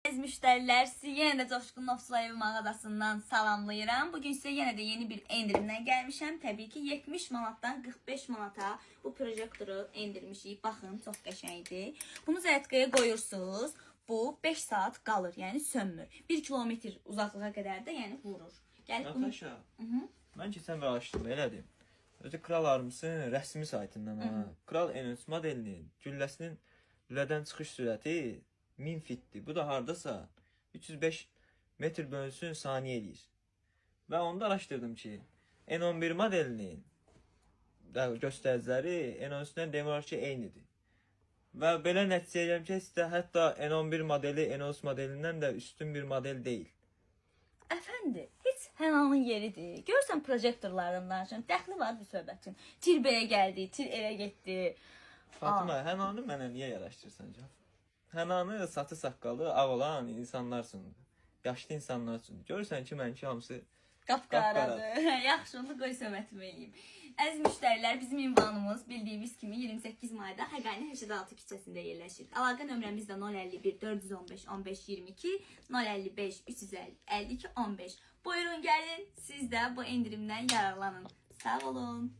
Əziz müştərilər, sizi yenə də Coşqun Ofslayev mağazasından salamlayıram. Bugün sizə yenə də yeni bir endirimdən gəlmişəm. Təbii ki, 70 manatdan 45 manata bu projektoru endirmişik. Baxın, çox qəşəngdir. Bunu zərətqaya qoyursunuz. Bu 5 saat qalır, yəni sönmür. 1 kilometr uzaqlığa qədər də yəni vurur. Natasha, mən keçən bir araşdırma elədim. Özü Kral Arms'ın rəsmi saytından ha. Kral N3 modelinin gülləsinin lülədən çıxış sürəti 1000 fitdir. Bu da hardasa 305 metr bölünsün saniyə eləyir. Və onda araşdırdım ki, N11 modelinin göstəriciləri N13-dən demək olar ki, eynidir. Və belə nəticəyə gələm ki, sizdə hətta N11 modeli N13 modelindən də üstün bir model deyil. Əfəndi, heç hənanın yeridir. Görürsən projektorlarından danışın, dəxli var bu söhbətin. Tir belə gəldi, tir elə getdi. Fatıma, hənanı mənə niyə yaraşdırırsan canım? Hənanı satı saqqalı ağ olan insanlar üçündür. Yaşlı insanlar üçündür. Görürsən ki, mənki hamısı Qapqaradır. Yaxşı, onu qoy söhbətimi eləyim. Əziz müştərilər, bizim ünvanımız bildiyimiz kimi 28 mayda Həqani 86 küçəsində yerləşir. Əlaqə nömrəmiz də 051 415 15 22 055 350 52 15. Buyurun gəlin, siz də bu endirimdən yararlanın. Sağ olun.